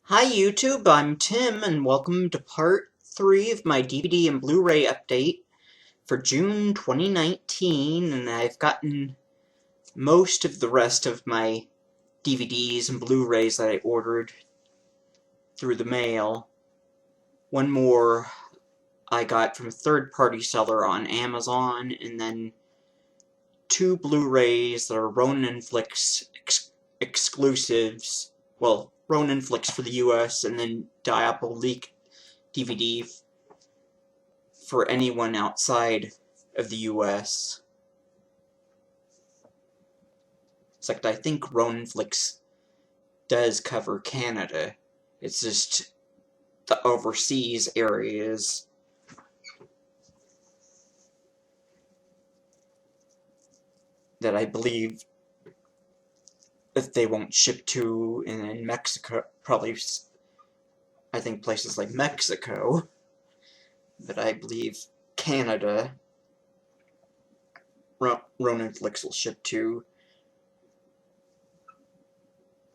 Hi YouTube, I'm Tim, and welcome to part 3 of my DVD and Blu-ray update for June 2019, and I've gotten most of the rest of my DVDs and Blu-rays that I ordered through the mail. One more I got from a third-party seller on Amazon, and then 2 Blu-rays that are Ronin Flix exclusives. Well, Ronin Flix for the US, and then Diabolique DVD for anyone outside of the US. Except I think Ronin Flix does cover Canada. It's just the overseas areas that I believe that they won't ship to in Mexico. Probably, I think places like Mexico. But I believe Canada, Ronin Flix will ship to.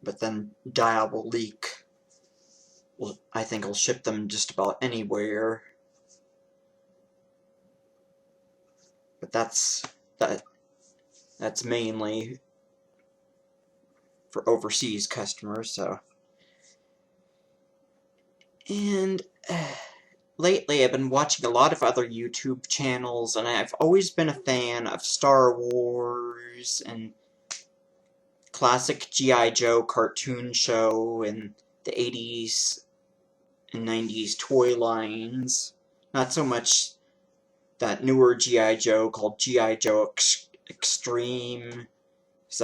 But then Diabolique, I think will ship them just about anywhere. But that's mainly for overseas customers, so. And lately I've been watching a lot of other YouTube channels, and I've always been a fan of Star Wars and classic G.I. Joe cartoon show and the 80s and 90s toy lines. Not so much that newer G.I. Joe called G.I. Joe Extreme, because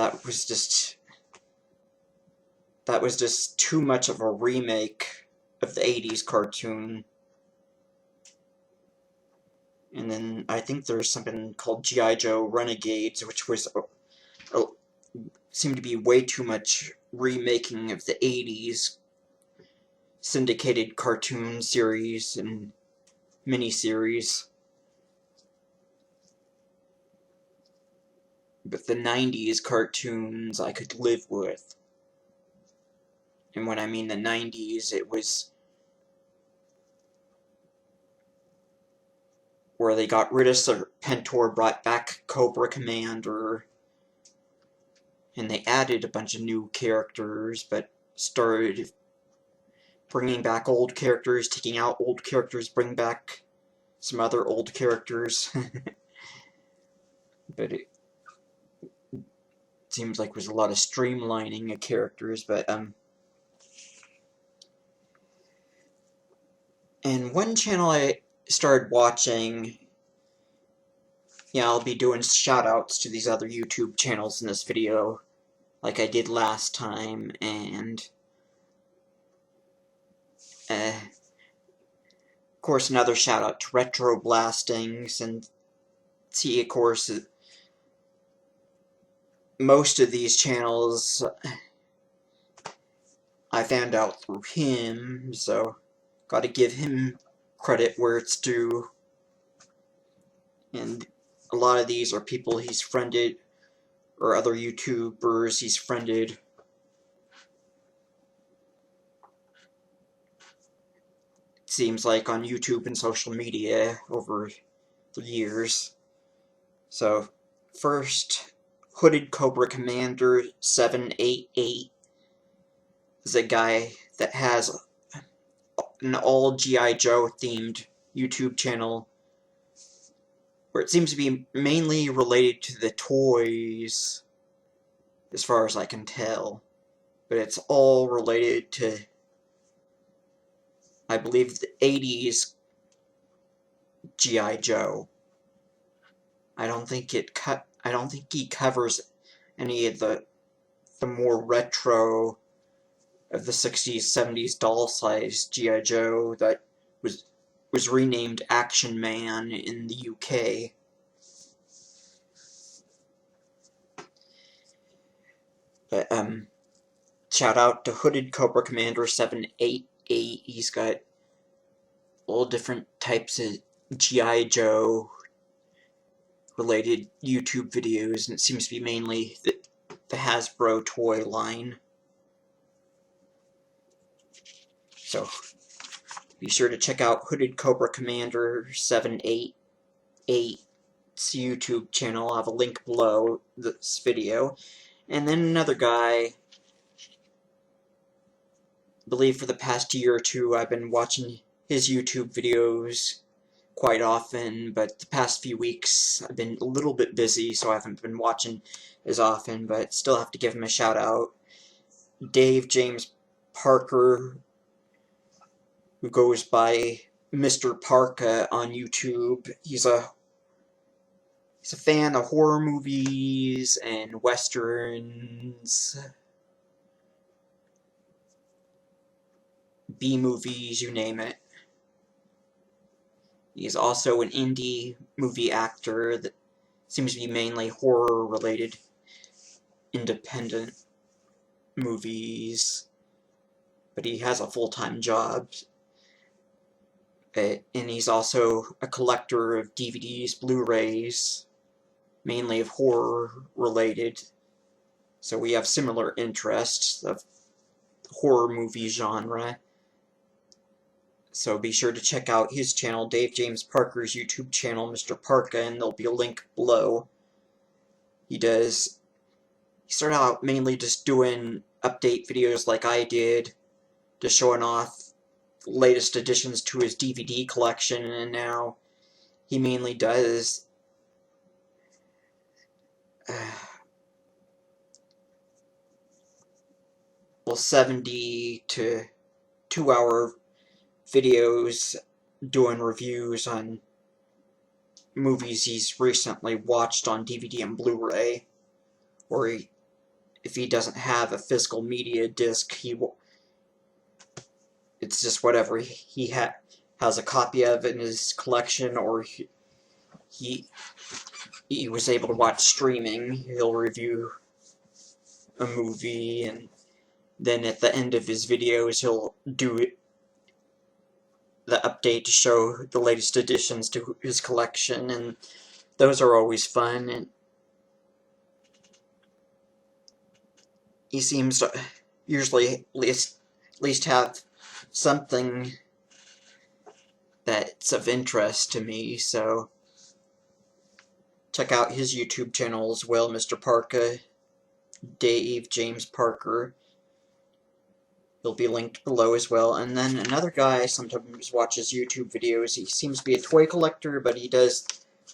that was just too much of a remake of the 80s cartoon. And then I think there's something called G.I. Joe Renegades, which was seemed to be way too much remaking of the 80s syndicated cartoon series and miniseries. But the 90s cartoons I could live with. And when I mean the 90s, it was where they got rid of Serpentor, brought back Cobra Commander, and they added a bunch of new characters, but started bringing back old characters, taking out old characters, bring back some other old characters. But it seems like there's a lot of streamlining of characters, but and one channel I started watching, I'll be doing shoutouts to these other YouTube channels in this video, like I did last time, and of course another shoutout to Retro Blastings, and see, of course, most of these channels I found out through him, so gotta give him credit where it's due. And a lot of these are people he's friended, or other YouTubers he's friended. It seems like on YouTube and social media over the years. So, first, Hooded Cobra Commander 788 is a guy that has an all G.I. Joe themed YouTube channel where it seems to be mainly related to the toys, as far as I can tell. But it's all related to, I believe, the 80s G.I. Joe. I don't think he covers any of the more retro of the 60s, 70s doll-sized G.I. Joe that was renamed Action Man in the UK. But, shout out to Hooded Cobra Commander 788. He's got all different types of G.I. Joe related YouTube videos, and it seems to be mainly the Hasbro toy line. So be sure to check out Hooded Cobra Commander 788's YouTube channel. I'll have a link below this video. And then another guy, I believe for the past year or two, I've been watching his YouTube videos quite often, but the past few weeks I've been a little bit busy, so I haven't been watching as often, but still have to give him a shout out. Dave James Parker, who goes by Mr. Parka on YouTube. He's a fan of horror movies and westerns, B-movies, you name it. He's also an indie movie actor that seems to be mainly horror-related, independent movies, but he has a full-time job. And he's also a collector of DVDs, Blu-rays, mainly of horror-related. So we have similar interests of horror movie genre. So be sure to check out his channel, Dave James Parker's YouTube channel, Mr. Parka, and there'll be a link below. He started out mainly just doing update videos like I did, just showing off the latest additions to his DVD collection, and now he mainly does well, 70 to 2-hour videos doing reviews on movies he's recently watched on DVD and Blu-ray, or if he doesn't have a physical media disc, it's just whatever he has a copy of in his collection, or he was able to watch streaming. He'll review a movie, and then at the end of his videos he'll do the update to show the latest additions to his collection, and those are always fun. And he seems to usually at least have something that's of interest to me, so check out his YouTube channel as well, Mr. Parka, Dave James Parker. He'll be linked below as well. And then another guy sometimes watches YouTube videos. He seems to be a toy collector, but he does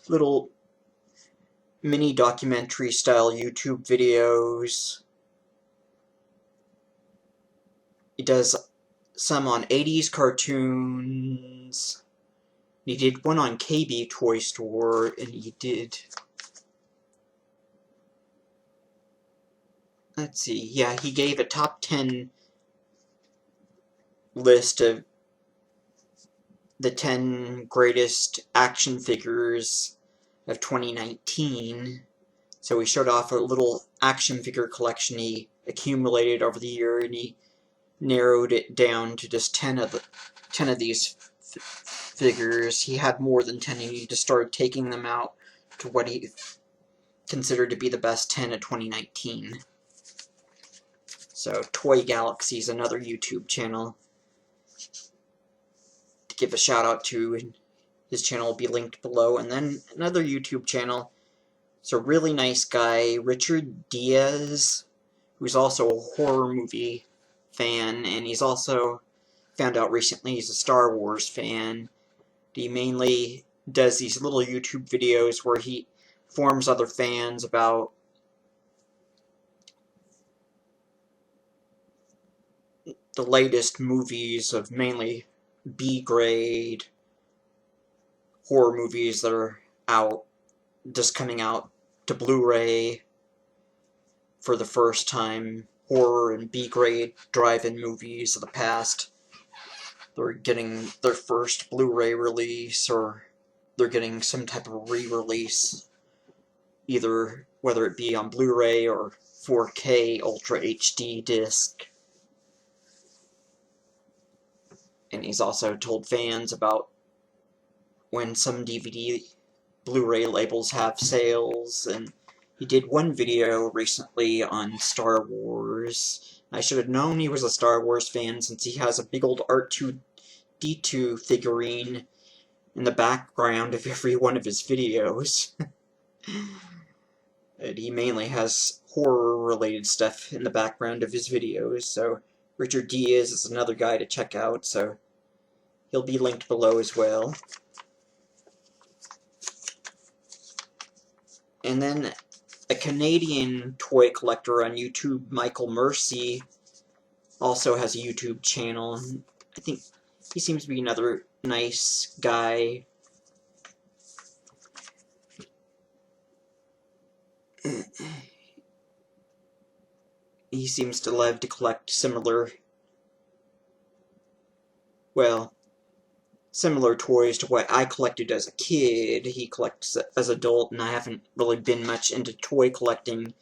little mini documentary style YouTube videos. He does some on 80s cartoons. He did one on KB Toy Store, and he did... let's see, yeah, he gave a top 10 list of the 10 greatest action figures of 2019. So he showed off a little action figure collection he accumulated over the year, and he narrowed it down to just 10 of these figures. He had more than 10, and he just started taking them out to what he considered to be the best 10 of 2019. So Toy Galaxy's another YouTube channel to give a shout out to, and his channel will be linked below. And then another YouTube channel, it's a really nice guy, Richard Diaz, who's also a horror movie fan, and he's also found out recently he's a Star Wars fan. He mainly does these little YouTube videos where he informs other fans about the latest movies of mainly B-grade horror movies that are just coming out to Blu-ray for the first time. Horror and B-grade drive-in movies of the past. They're getting their first Blu-ray release, or they're getting some type of re-release, either whether it be on Blu-ray or 4K Ultra HD disc. And he's also told fans about when some DVD Blu-ray labels have sales, and he did one video recently on Star Wars. I should have known he was a Star Wars fan since he has a big old R2-D2 figurine in the background of every one of his videos. And he mainly has horror-related stuff in the background of his videos, so Richard Diaz is another guy to check out, so he'll be linked below as well. And then a Canadian toy collector on YouTube, Michael Mercy, also has a YouTube channel. I think he seems to be another nice guy. He seems to love to collect similar toys to what I collected as a kid. He collects as an adult, and I haven't really been much into toy collecting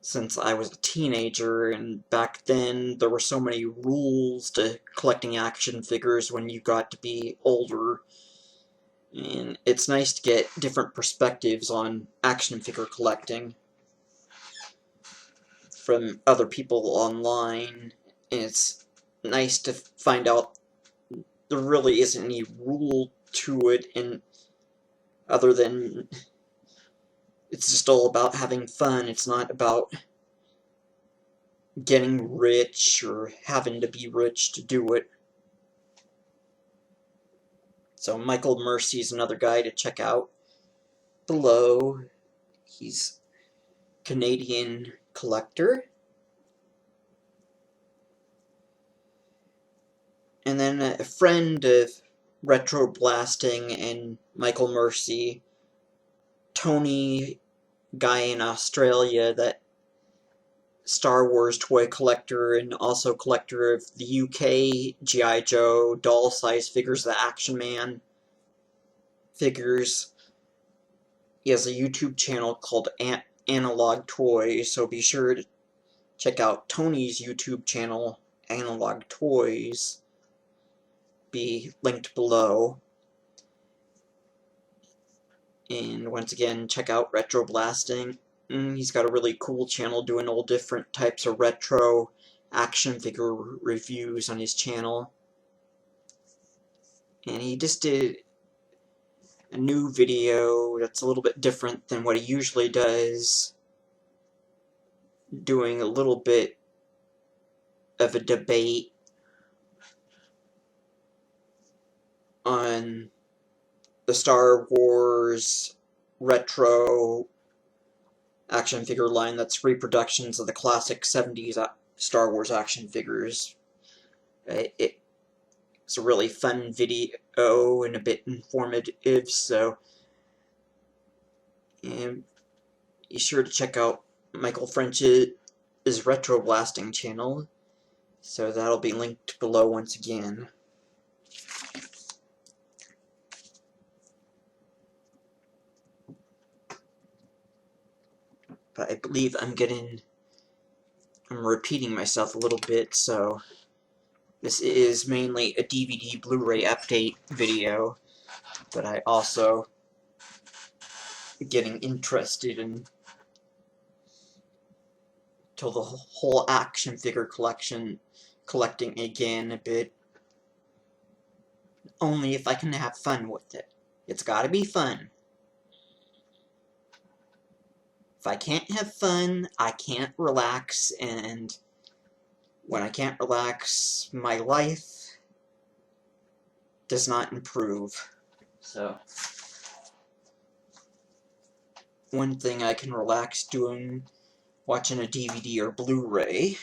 since I was a teenager, and back then there were so many rules to collecting action figures when you got to be older, and it's nice to get different perspectives on action figure collecting from other people online, and it's nice to find out there really isn't any rule to it, and other than it's just all about having fun. It's not about getting rich or having to be rich to do it. So Michael Mercy is another guy to check out below. He's a Canadian collector. And then a friend of Retro Blasting and Michael Mercy, Tony, guy in Australia, that Star Wars toy collector and also collector of the UK G.I. Joe doll-size figures, the Action Man figures. He has a YouTube channel called Analog Toys, so be sure to check out Tony's YouTube channel, Analog Toys. Be linked below. And once again, check out Retro Blasting. He's got a really cool channel doing all different types of retro action figure reviews on his channel. And he just did a new video that's a little bit different than what he usually does, doing a little bit of a debate on the Star Wars retro action figure line that's reproductions of the classic 70s Star Wars action figures. It's a really fun video and a bit informative, so be sure to check out Michael French's Retro Blasting channel, so that'll be linked below once again. But I believe I'm repeating myself a little bit, so this is mainly a DVD Blu-ray update video, but I also getting interested in the whole action figure collecting again a bit. Only if I can have fun with it. It's gotta be fun. If I can't have fun, I can't relax, and when I can't relax, my life does not improve. So, one thing I can relax doing, watching a DVD or Blu-ray.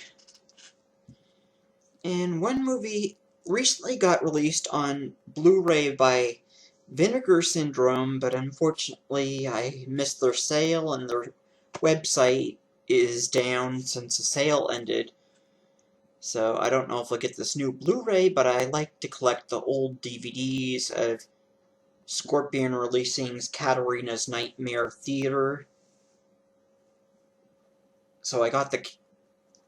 And one movie recently got released on Blu-ray by Vinegar Syndrome, but unfortunately I missed their sale and their website is down since the sale ended. So I don't know if I'll get this new Blu-ray, but I like to collect the old DVDs of Scorpion Releasing's Katarina's Nightmare Theater. So I got the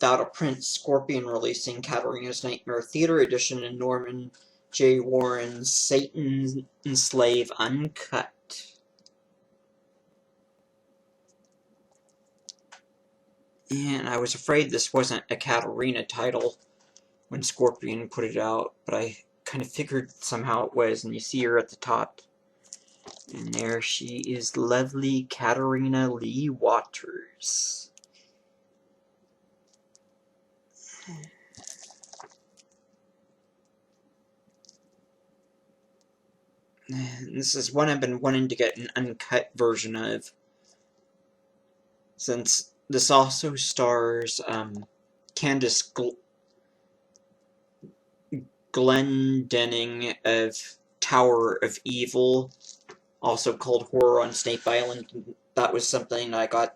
out-of-print Scorpion Releasing Katarina's Nightmare Theater edition in Norman J. Warren's Satan and Slave Uncut. And I was afraid this wasn't a Katarina title when Scorpion put it out, but I kind of figured somehow it was, and you see her at the top. And there she is, lovely Katarina Lee Waters. This is one I've been wanting to get an uncut version of, since this also stars Candice Glendenning of Tower of Evil, also called Horror on Snape Island. That was something I got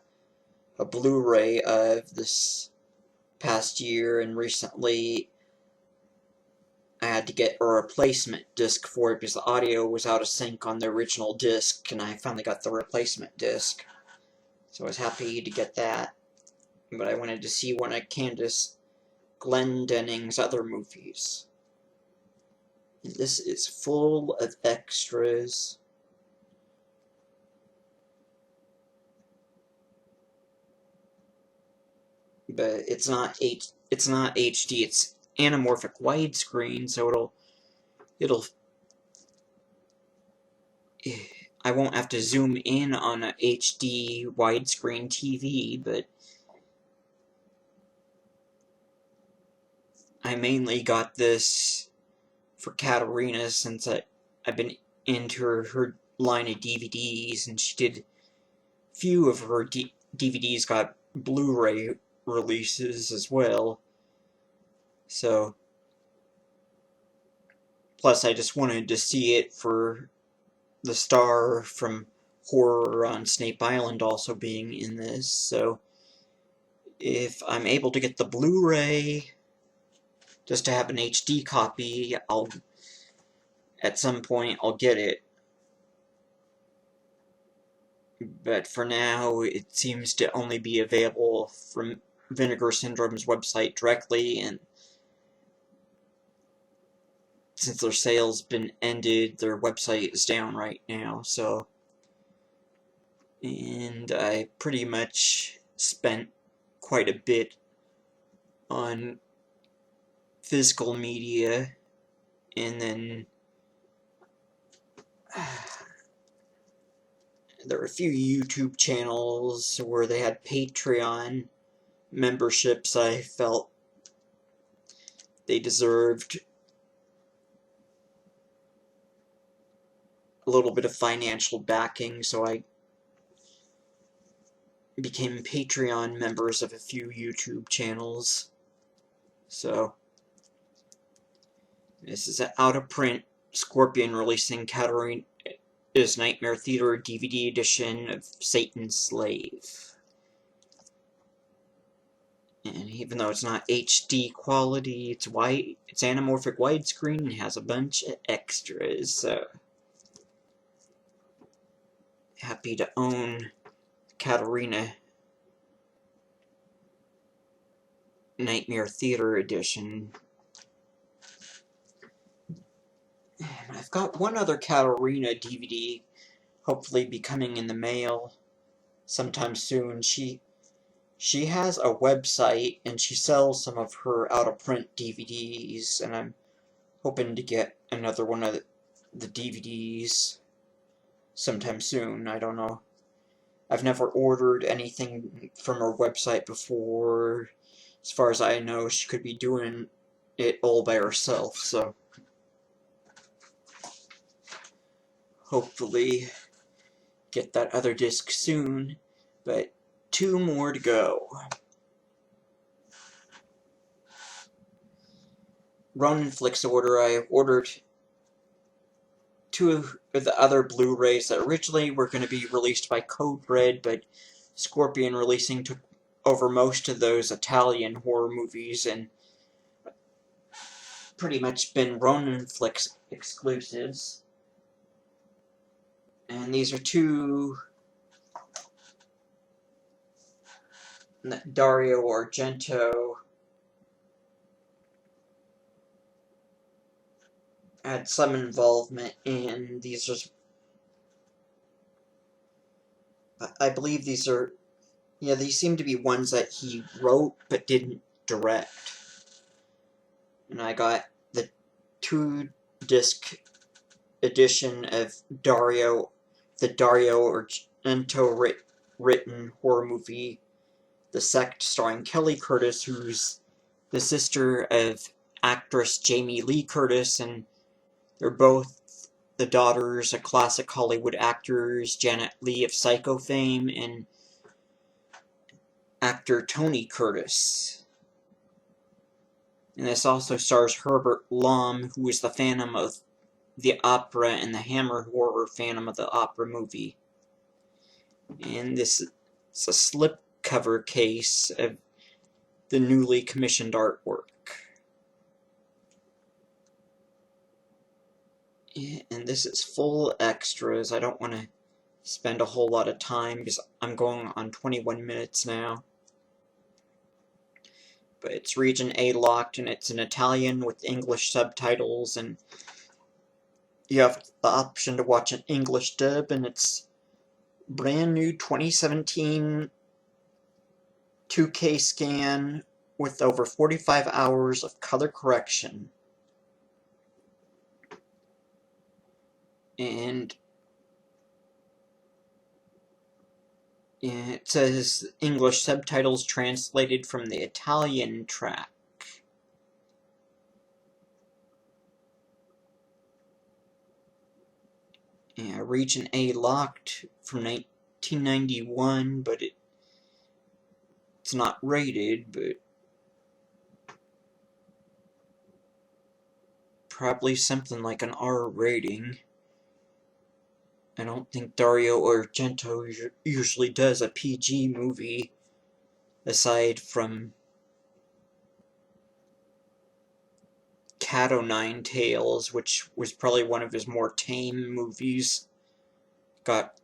a Blu-ray of this past year, and recently I had to get a replacement disc for it because the audio was out of sync on the original disc, and I finally got the replacement disc. So I was happy to get that. But I wanted to see one of Candice Glendenning's other movies. And this is full of extras. But it's not HD, it's anamorphic widescreen, so it'll I won't have to zoom in on a HD widescreen TV, but I mainly got this for Katarina since I've been into her line of DVDs, and she did few of her DVDs got Blu-ray releases as well. So, plus I just wanted to see it for the star from Horror on Snape Island also being in this, so if I'm able to get the Blu-ray just to have an HD copy, at some point I'll get it. But for now, it seems to only be available from Vinegar Syndrome's website directly, and since their sale's been ended, their website is down right now, so... And I pretty much spent quite a bit on physical media, and then there were a few YouTube channels where they had Patreon memberships I felt they deserved a little bit of financial backing, so I became Patreon members of a few YouTube channels. So, this is an out-of-print Scorpion releasing Katarina's Nightmare Theater DVD edition of Satan's Slave. And even though it's not HD quality, it's anamorphic widescreen and has a bunch of extras, so happy to own Katarina Nightmare Theater edition. And I've got one other Katarina DVD hopefully be coming in the mail sometime soon. She has a website, and she sells some of her out-of-print DVDs, and I'm hoping to get another one of the DVDs sometime soon. I don't know. I've never ordered anything from her website before. As far as I know, she could be doing it all by herself, so hopefully get that other disc soon, but 2 more to go. Ronin Flicks order, I ordered 2 of the other Blu-rays that originally were going to be released by Code Red, but Scorpion releasing took over most of those Italian horror movies, and pretty much been Ronin Flicks exclusives. And these are 2 Dario Argento had some involvement in. These are, I believe these are Yeah, these seem to be ones that he wrote but didn't direct. And I got the 2-disc edition of Dario Argento written horror movie, The Sect, starring Kelly Curtis, who's the sister of actress Jamie Lee Curtis, and they're both the daughters of classic Hollywood actors Janet Leigh of Psycho fame and actor Tony Curtis. And this also stars Herbert Lom, who is the Phantom of the Opera and the Hammer horror Phantom of the Opera movie. And this is a slipcover case of the newly commissioned artwork. And this is full extras. I don't want to spend a whole lot of time because I'm going on 21 minutes now. But it's region A locked, and it's in Italian with English subtitles, and you have the option to watch an English dub, and it's brand new 2017 2K scan with over 45 hours of color correction. And it says English subtitles translated from the Italian track. Yeah, region A locked from 1991, but it's not rated, but probably something like an R rating. I don't think Dario Argento usually does a PG movie, aside from Cat O' Tails, which was probably one of his more tame movies. Got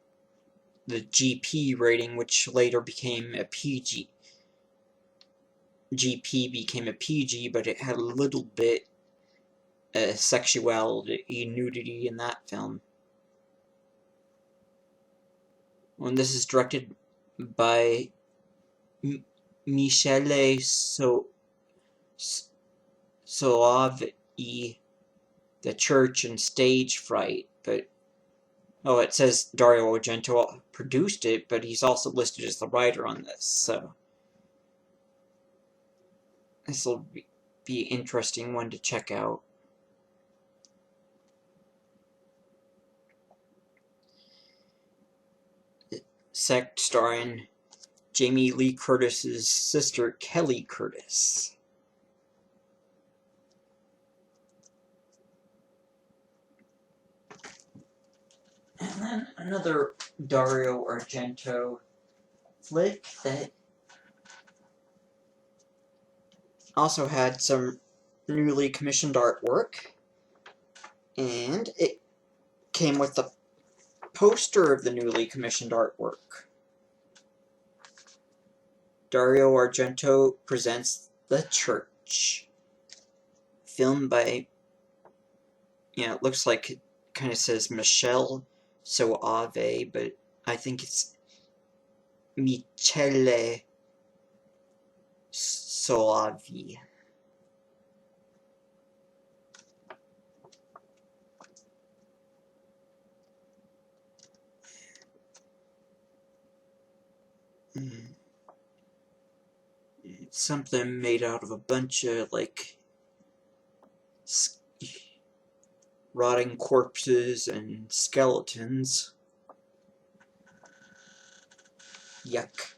the GP rating, which later became a PG. GP became a PG, but it had a little bit of sexuality, nudity in that film. And this is directed by Michele Soavi, The Church and Stage Fright, but it says Dario Argento produced it, but he's also listed as the writer on this, so this will be an interesting one to check out. Sect starring Jamie Lee Curtis's sister Kelly Curtis. And then another Dario Argento flick that also had some newly commissioned artwork, and it came with the poster of the newly commissioned artwork. Dario Argento presents The Church, filmed by, it looks like it kind of says Michele Soavi, but I think it's Michele Soavi. It's something made out of a bunch of, like, rotting corpses and skeletons. Yuck.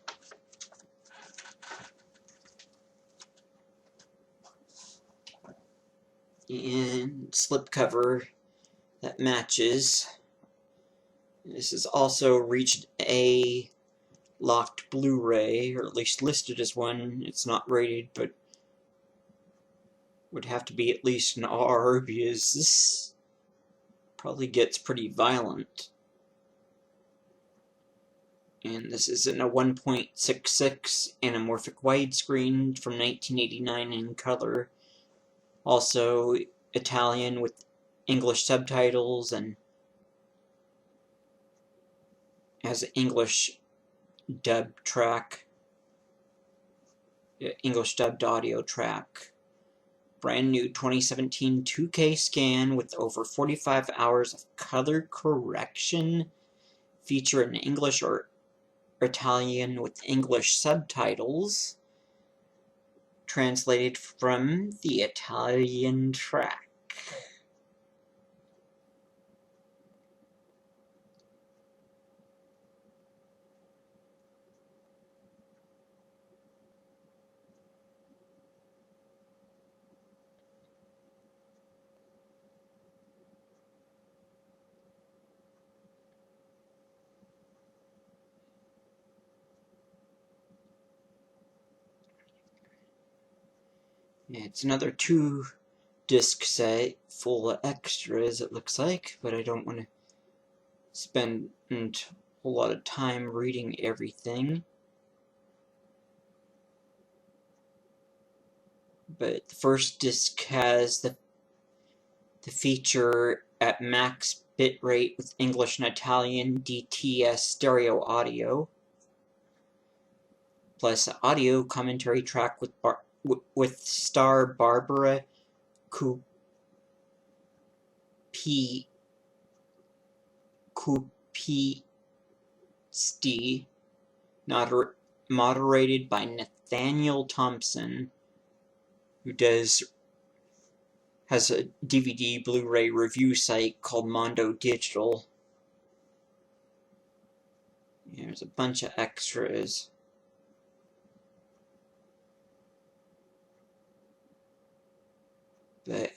And slipcover that matches. This is also reached a locked Blu-ray, or at least listed as one. It's not rated, but would have to be at least an R, because this probably gets pretty violent. And this is in a 1.66 anamorphic widescreen from 1989 in color. Also Italian with English subtitles, and has an English dub track. English dubbed audio track. Brand new 2017 2K scan with over 45 hours of color correction. Feature in English or Italian with English subtitles. Translated from the Italian track. It's another 2-disc set full of extras, it looks like, but I don't want to spend a whole lot of time reading everything. But the first disc has the feature at max bitrate with English and Italian DTS stereo audio, plus an audio commentary track with star Barbara Cupisti, moderated by Nathaniel Thompson, who has a DVD Blu-ray review site called Mondo Digital. There's a bunch of extras. But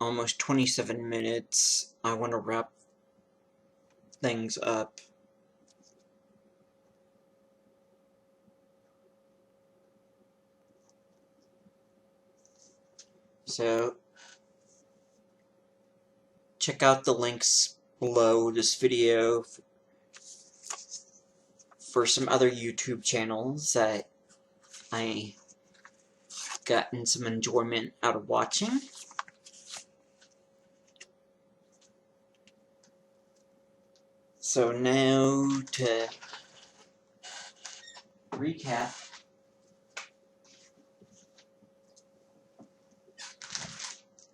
almost 27 minutes. I want to wrap things up. So, check out the links below this video for some other YouTube channels that I gotten some enjoyment out of watching. So now to recap.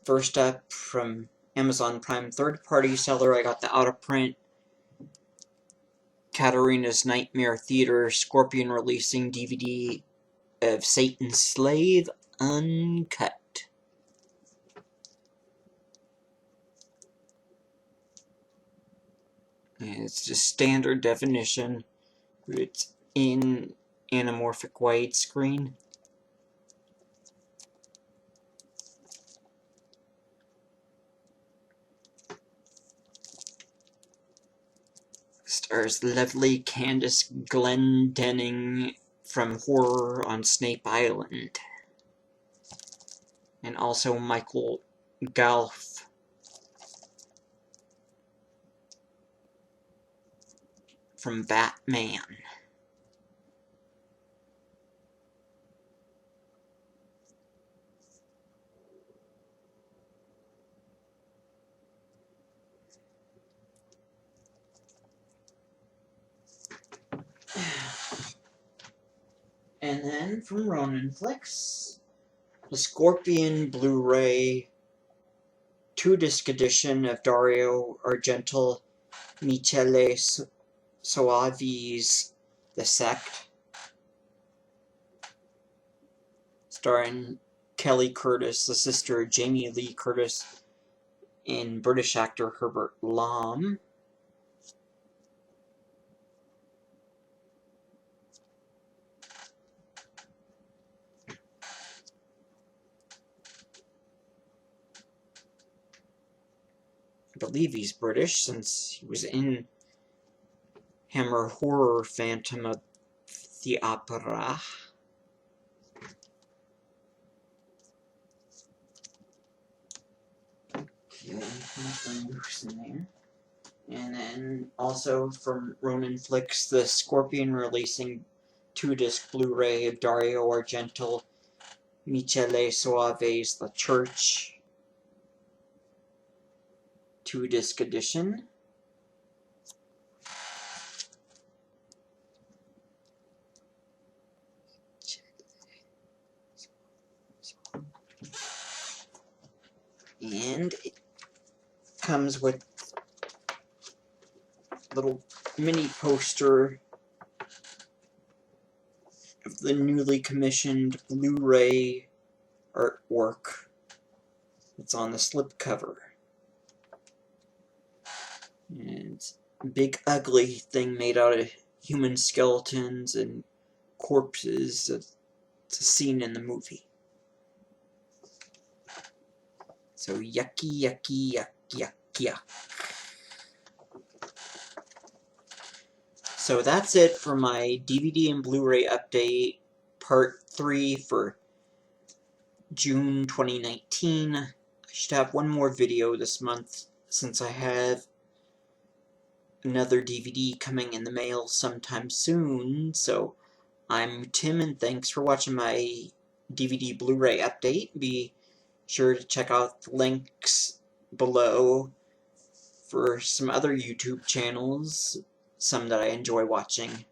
First up, from Amazon Prime third-party seller, I got the out-of-print Katarina's Nightmare Theater Scorpion releasing DVD of Satan's Slave uncut. And it's just standard definition. It's in anamorphic widescreen. Stars lovely Candace Glendenning from Horror on Snape Island. And also Michael Galf from Batman. And then from Roninflix, the Scorpion Blu-ray 2-disc edition of Dario Argento Michele Soavi's The Sect, starring Kelly Curtis, the sister of Jamie Lee Curtis, and British actor Herbert Lom. I believe he's British, since he was in Hammer Horror Phantom of the Opera. Okay, nothing loose in there. And then also from Roninflix, the Scorpion releasing 2-disc Blu-ray of Dario Argento Michele Soave's The Church 2-disc edition. And it comes with a little mini poster of the newly commissioned BluRay artwork that's on the slipcover. And a big ugly thing made out of human skeletons and corpses. It's a scene in the movie. So yucky, yucky, yuck, yuck, yuck. So that's it for my DVD and Blu-ray update, part 3 for June 2019. I should have one more video this month, since I have another DVD coming in the mail sometime soon. So I'm Tim, and thanks for watching my DVD Blu-ray update. Be sure to check out the links below for some other YouTube channels, some that I enjoy watching.